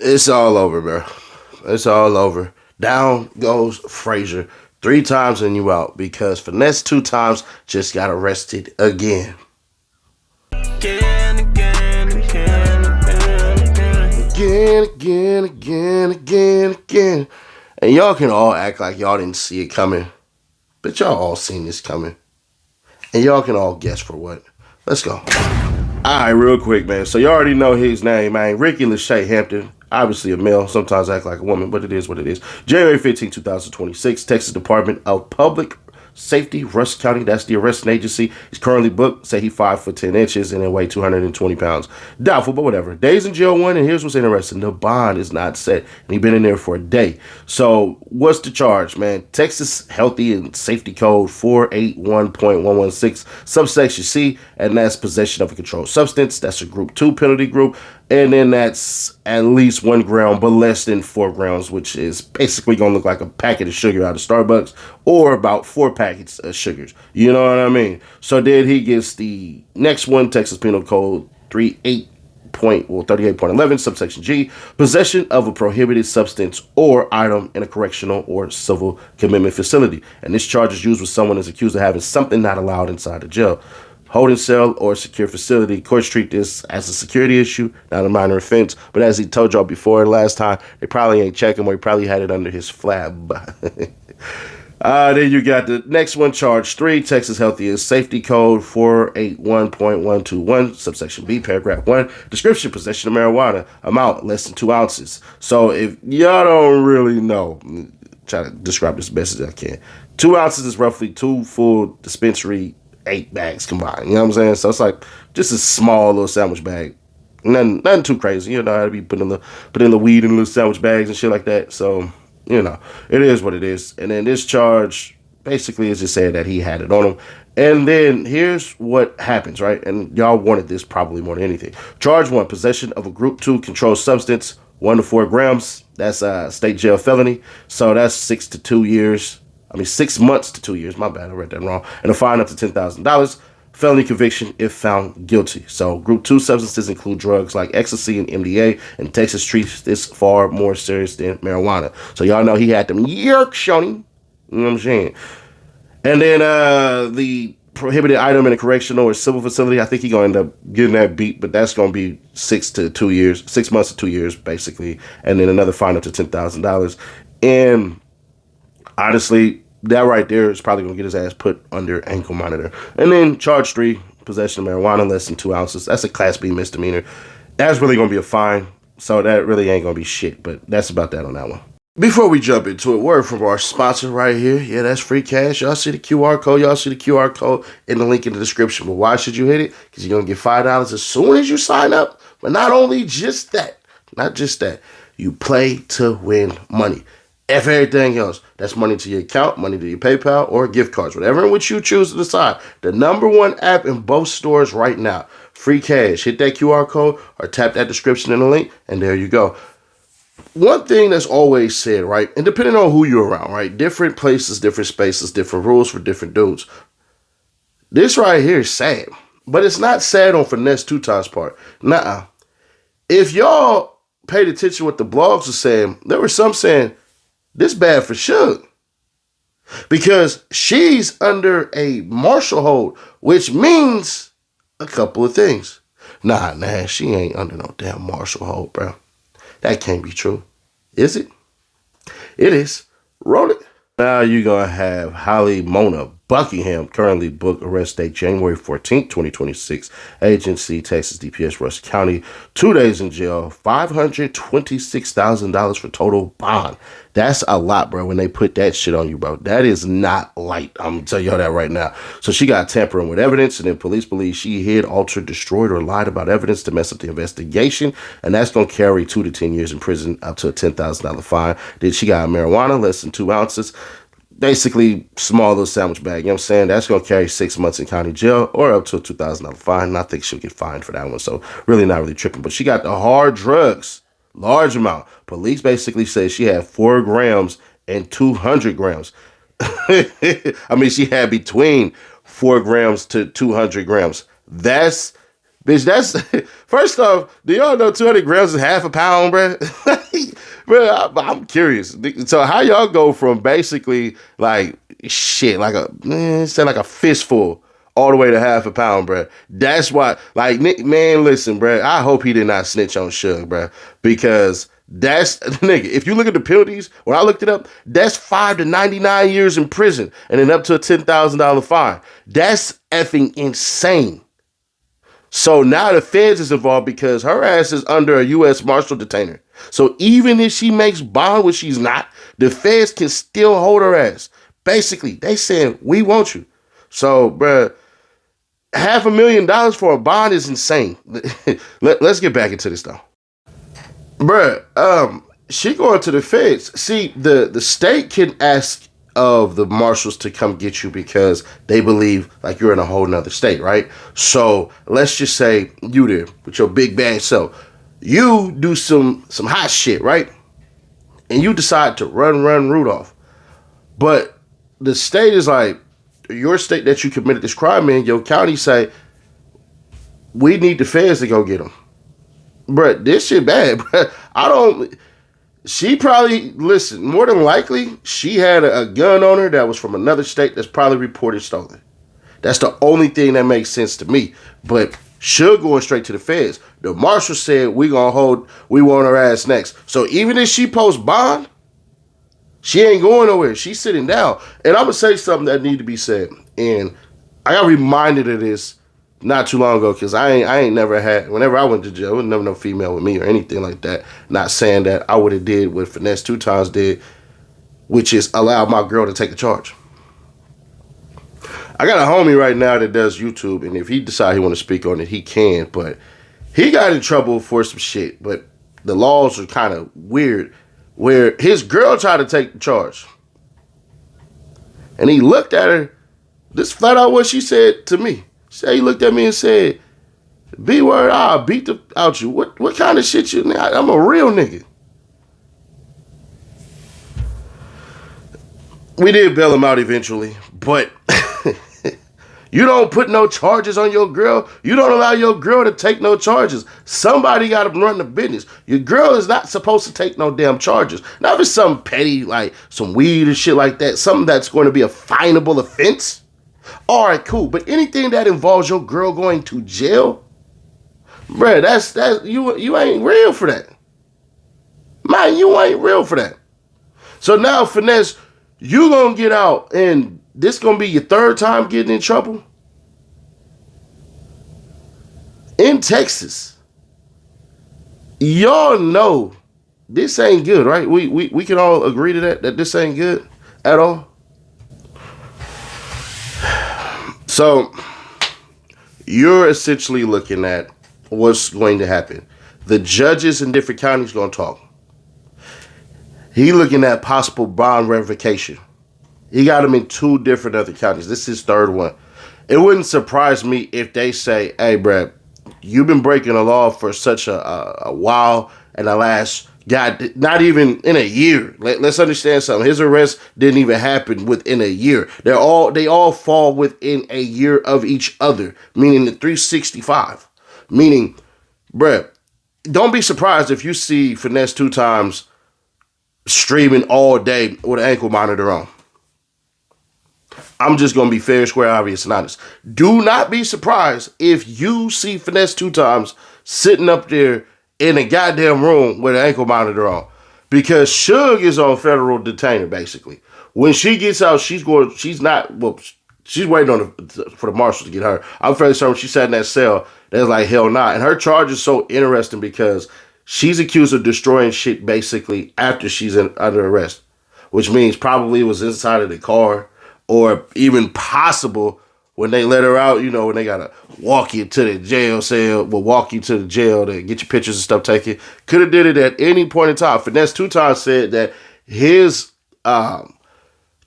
It's all over, bro. It's all over. Down goes Frazier 3 times and you out because Finesse2Tymes just got arrested again. Again, again, again, again, again. Again, again, again, again, again. And y'all can all act like y'all didn't see it coming. But y'all all seen this coming. And y'all can all guess for what. Let's go. Alright, real quick, man. So you already know his name, man. Ricky Lachey Hampton. Obviously a male. Sometimes act like a woman, but it is what it is. January 15, 2026. Texas Department of Public Safety, Rusk County. That's the arresting agency. He's currently booked. Say he 5'10" and then weigh 220 pounds. Doubtful, but whatever. Days in jail 1, and here's what's interesting. The bond is not set, and he's been in there for a day. So what's the charge, man? Texas Healthy and Safety Code 481.116, subsection C, and that's possession of a controlled substance. That's a group 2 penalty group. And then that's at least 1 gram, but less than 4 grams, which is basically going to look like a packet of sugar out of Starbucks or about 4 packets of sugars. You know what I mean? So then he gets the next one, Texas Penal Code 38.11, subsection G, possession of a prohibited substance or item in a correctional or civil commitment facility. And this charge is used when someone is accused of having something not allowed inside the jail. Holding cell or secure facility. Courts treat this as a security issue, not a minor offense. But as he told y'all before last time, they probably ain't checking him or he probably had it under his flab. Then you got the next one, charge 3, Texas Healthy and Safety Code 481.121, subsection B, paragraph 1, description, possession of marijuana, amount less than 2 ounces. So if y'all don't really know, try to describe this as best as I can. 2 ounces is roughly 2 full dispensary 8 bags combined. You know what I'm saying? So it's like just a small little sandwich bag. Nothing too crazy. You know how to be putting the weed in little sandwich bags and shit like that. So, you know, it is what it is. And then this charge basically is just saying that he had it on him. And then here's what happens, right? And y'all wanted this probably more than anything. Charge 1, possession of a group 2 controlled substance, 1 to 4 grams. That's a state jail felony. So that's 6 to 2 years. 6 months to 2 years. My bad, I read that wrong. And a fine up to $10,000. Felony conviction if found guilty. So group 2 substances include drugs like ecstasy and MDA, and Texas treats this far more serious than marijuana. So y'all know he had them yerks on him. You know what I'm saying? And then the prohibited item in a correctional or civil facility, I think he's going to end up getting that beat, but that's going to be 6 months to 2 years, basically. And then another fine up to $10,000. And honestly, that right there is probably going to get his ass put under ankle monitor. And then charge 3, possession of marijuana less than 2 ounces. That's a class B misdemeanor. That's really going to be a fine. So that really ain't going to be shit. But that's about that on that one. Before we jump into it, word from our sponsor right here. Yeah, that's free cash. Y'all see the QR code. Y'all see the QR code in the link in the description. But why should you hit it? Because you're going to get $5 as soon as you sign up. But not only just that. Not just that. You play to win money. If everything else, that's money to your account, money to your PayPal, or gift cards, whatever in which you choose to decide. The #1 app in both stores right now. Free cash. Hit that QR code or tap that description in the link, and there you go. One thing that's always said, right, and depending on who you're around, right, different places, different spaces, different rules for different dudes. This right here is sad, but it's not sad on Finesse2Tymes part. Nuh-uh. If y'all paid attention to what the blogs were saying, there were some saying, this bad for Shugg because she's under a Marshal hold, which means a couple of things. Nah, she ain't under no damn Marshal hold, bro. That can't be true. Is it? It is. Roll it. Now you're going to have Holly Mona Buckingham, currently booked, arrest date January 14th, 2026. Agency, Texas DPS, Rusk County. 2 days in jail. $526,000 for total bond. That's a lot, bro, when they put that shit on you, bro. That is not light. I'm going to tell y'all that right now. So she got tampering with evidence, and then police believe she hid, altered, destroyed, or lied about evidence to mess up the investigation. And that's going to carry 2 to 10 years in prison, up to a $10,000 fine. Then she got marijuana, less than 2 ounces. Basically, small little sandwich bag. You know what I'm saying? That's going to carry 6 months in county jail or up to a $2,000 fine. And I think she'll get fined for that one. So really not really tripping. But she got the hard drugs. Large amount. Police basically say she had 4 grams and 200 grams. She had between 4 grams to 200 grams. That's Bitch, that's first off, do y'all know 200 grams is half a pound, bro? Bro, I'm curious. So how y'all go from basically like shit, like say like a fistful all the way to half a pound, bro? That's why, like, man, listen, bro. I hope he did not snitch on Shugg, bro, because that's nigga. If you look at the penalties, when I looked it up, that's 5 to 99 years in prison and then up to a $10,000 fine. That's effing insane. So now the feds is involved because her ass is under a U.S. Marshal detainer. So even if she makes bond, which she's not, the feds can still hold her ass. Basically, they saying, we want you. So, bruh, $500,000 for a bond is insane. Let's get back into this, though. Bruh, she going to the feds. See, the state can ask of the marshals to come get you because they believe like you're in a whole nother state, right? So let's just say you there with your big bad self. You do some hot shit, right? And you decide to run Rudolph. But the state is like, your state that you committed this crime in, your county say, we need the feds to go get him. Bruh, this shit bad, bruh. She probably, listen, more than likely, she had a gun on her that was from another state that's probably reported stolen. That's the only thing that makes sense to me. But Shugg going straight to the feds. The marshal said, we want her ass next. So even if she posts bond, she ain't going nowhere. She's sitting down. And I'm going to say something that need to be said. And I got reminded of this not too long ago because I ain't never had, whenever I went to jail, there was never no female with me or anything like that. Not saying that I would have did what Finesse2Tymes did, which is allow my girl to take the charge. I got a homie right now that does YouTube, and if he decide he want to speak on it, he can, but he got in trouble for some shit, but the laws are kind of weird, where his girl tried to take the charge. And he looked at her, this flat out what she said to me. He looked at me and said, B word, I'll beat the out you. What kind of shit you? I'm a real nigga. We did bail him out eventually, but you don't put no charges on your girl. You don't allow your girl to take no charges. Somebody got to run the business. Your girl is not supposed to take no damn charges. Not if it's something petty like some weed or shit like that, something that's going to be a finable offense. All right, cool. But anything that involves your girl going to jail, bruh, that's you ain't real for that. Man, you ain't real for that. So now, Finesse, you gonna get out, and this gonna be your third time getting in trouble in Texas. Y'all know this ain't good, right? We can all agree to that this ain't good at all. So, you're essentially looking at what's going to happen. The judges in different counties going to talk. He looking at possible bond revocation. He got him in 2 different other counties. This is his 3rd one. It wouldn't surprise me if they say, hey, Brad, you've been breaking the law for such a while, and the last, God, not even in a year. Let's understand something. His arrest didn't even happen within a year. They all fall within a year of each other, meaning the 365. Meaning, bruh, don't be surprised if you see Finesse2Tymes streaming all day with an ankle monitor on. I'm just going to be fair, square, obvious, and honest. Do not be surprised if you see Finesse2Tymes sitting up there in a goddamn room with an ankle monitor on. Because Shugg is on federal detainer, basically. When she gets out, she's waiting for the marshals to get her. I'm fairly certain she sat in that cell. They're like, hell nah. And her charge is so interesting because she's accused of destroying shit, basically, after she's under arrest. Which means probably it was inside of the car. Or even possible when they let her out, when they got to walk you to the jail cell, walk you to the jail to get your pictures and stuff taken. Could have did it at any point in time. Finesse2Tymes said that his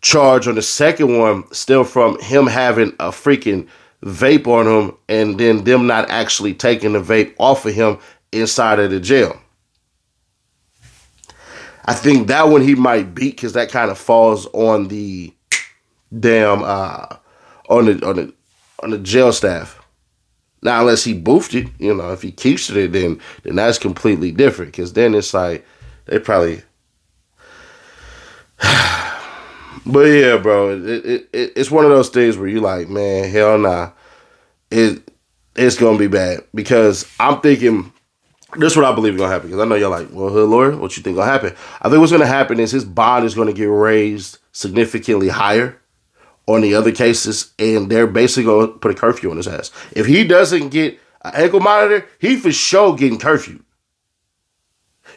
charge on the second one stemmed from him having a freaking vape on him and then them not actually taking the vape off of him inside of the jail. I think that one he might beat because that kind of falls on the damn on the jail staff. Now, unless he boofed it, if he keeps it, then that's completely different. Because then it's like, they probably... But yeah, bro, it's one of those things where you're like, man, hell nah. It's going to be bad. Because I'm thinking... This is what I believe is going to happen. Because I know y'all like, well, hood lawyer, what you think going to happen? I think what's going to happen is his bond is going to get raised significantly higher on the other cases, and they're basically going to put a curfew on his ass. If he doesn't get an ankle monitor, he for sure getting curfew.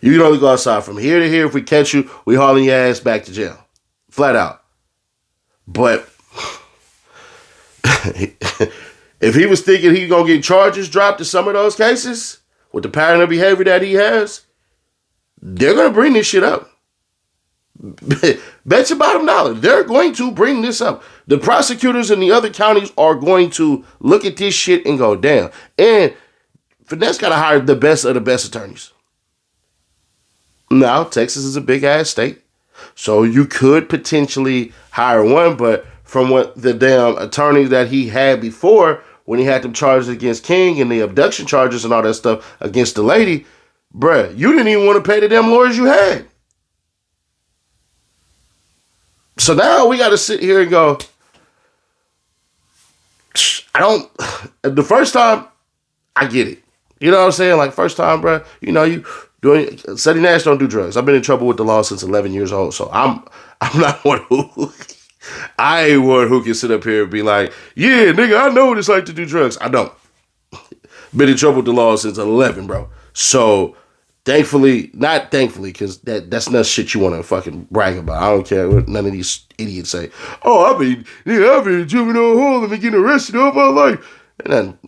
You can only go outside from here to here. If we catch you, we hauling your ass back to jail. Flat out. But if he was thinking he going to get charges dropped to some of those cases, with the pattern of behavior that he has, they're going to bring this shit up. Bet your bottom dollar. They're going to bring this up. The prosecutors in the other counties are going to look at this shit and go, damn. And Finesse got to hire the best of the best attorneys. Now, Texas is a big-ass state, so you could potentially hire one, but from what the damn attorney that he had before, when he had them charges against King and the abduction charges and all that stuff against the lady, bruh, you didn't even want to pay the damn lawyers you had. So now we got to sit here and go, the first time, I get it. You know what I'm saying? Like, first time, bruh, you doing, Sonny Nash don't do drugs. I've been in trouble with the law since 11 years old, so I'm not one who... I ain't one who can sit up here and be like, yeah, nigga, I know what it's like to do drugs. I don't. Been in trouble with the law since 11, bro. So, not thankfully, because that's not shit you want to fucking brag about. I don't care what none of these idiots say. Oh, I've been in juvenile hall and been getting arrested all my life. And then,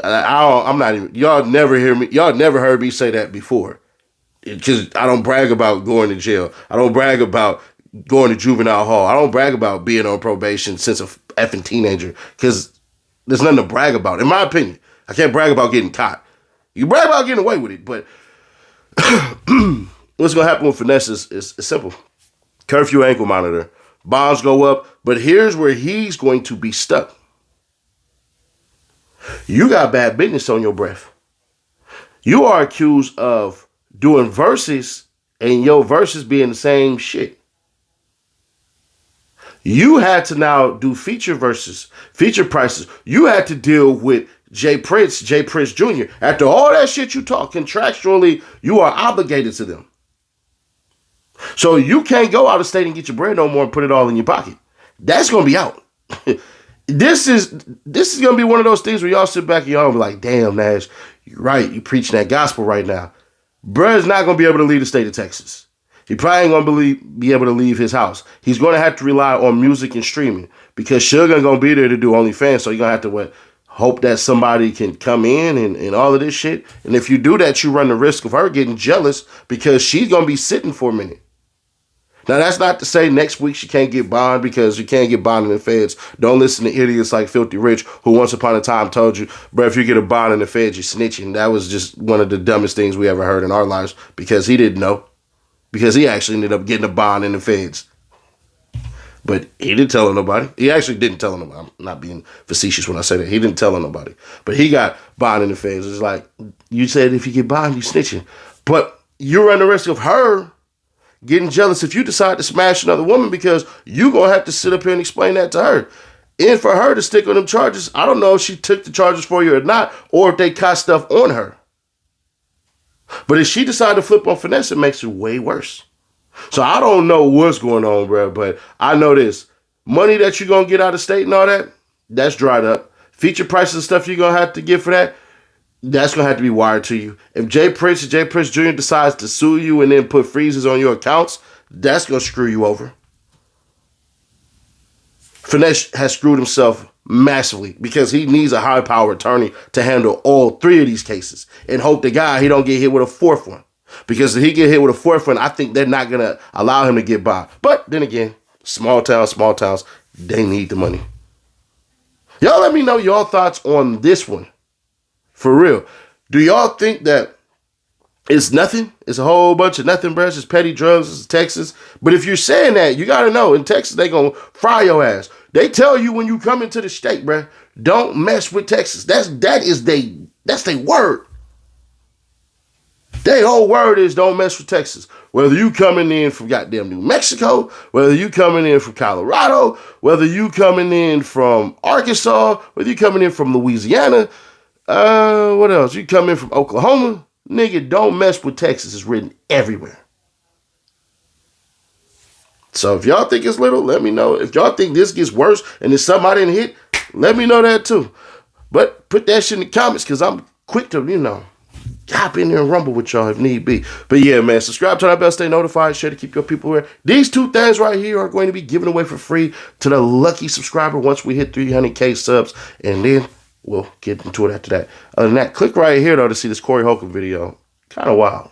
I'm not even, y'all never heard me say that before. Because I don't brag about going to jail. I don't brag about going to juvenile hall. I don't brag about being on probation since a effing teenager, because there's nothing to brag about, in my opinion. I can't brag about getting caught. You brag about getting away with it, but what's going to happen with Finesse is simple. Curfew, ankle monitor. Bonds go up, but here's where he's going to be stuck. You got bad business on your breath. You are accused of doing verses and your verses being the same shit. You had to now do feature verses, feature prices. You had to deal with Jay Prince Jr. After all that shit you talk, contractually, you are obligated to them. So you can't go out of state and get your bread no more and put it all in your pocket. That's going to be out. This is going to be one of those things where y'all sit back and y'all be like, damn, Nash, you're right. You preaching that gospel right now. Bruh's not going to be able to leave the state of Texas. He probably ain't going to be able to leave his house. He's going to have to rely on music and streaming, because Shugg ain't going to be there to do OnlyFans. So you're going to have to hope that somebody can come in and all of this shit. And if you do that, you run the risk of her getting jealous, because she's going to be sitting for a minute. Now, that's not to say next week she can't get bond, because you can't get bond in the feds. Don't listen to idiots like Filthy Rich, who once upon a time told you, bro, if you get a bond in the feds, you're snitching. That was just one of the dumbest things we ever heard in our lives, because he didn't know. Because he actually ended up getting a bond in the feds. But he didn't tell nobody. He actually didn't tell nobody. I'm not being facetious when I say that. He didn't tell nobody. But he got bond in the feds. It's like, you said if you get bond, you snitching. But you run the risk of her getting jealous if you decide to smash another woman, because you're going to have to sit up here and explain that to her. And for her to stick on them charges, I don't know if she took the charges for you or not, or if they caught stuff on her. But if she decided to flip on Finesse, it makes it way worse. So I don't know what's going on, bro, but I know this. Money that you're going to get out of state and all that, that's dried up. Feature prices and stuff you're going to have to get for that, that's going to have to be wired to you. If Jay Prince Jr. decides to sue you and then put freezes on your accounts, that's going to screw you over. Finesse has screwed himself massively, because he needs a high-power attorney to handle all three of these cases, and hope to God he don't get hit with a fourth one. Because if he get hit with a fourth one, I think they're not going to allow him to get by. But then again, small towns, they need the money. Y'all let me know y'all thoughts on this one. For real. Do y'all think that it's nothing? It's a whole bunch of nothing, bro. It's just petty drugs. It's Texas. But if you're saying that, you got to know, in Texas, they going to fry your ass. They tell you when you come into the state, bro, don't mess with Texas. That's their word. Their whole word is don't mess with Texas. Whether you coming in from goddamn New Mexico, whether you coming in from Colorado, whether you coming in from Arkansas, whether you coming in from Louisiana, what else? You come in from Oklahoma, nigga, don't mess with Texas. It's written everywhere. So if y'all think it's little, let me know. If y'all think this gets worse and there's something I didn't hit, let me know that too. But put that shit in the comments because I'm quick to, hop in there and rumble with y'all if need be. But yeah, man, subscribe to our bell, stay notified, share to keep your people aware. These 2 things right here are going to be given away for free to the lucky subscriber once we hit 300K subs. And then we'll get into it after that. Other than that, click right here, though, to see this Corey Holcomb video. Kind of wild.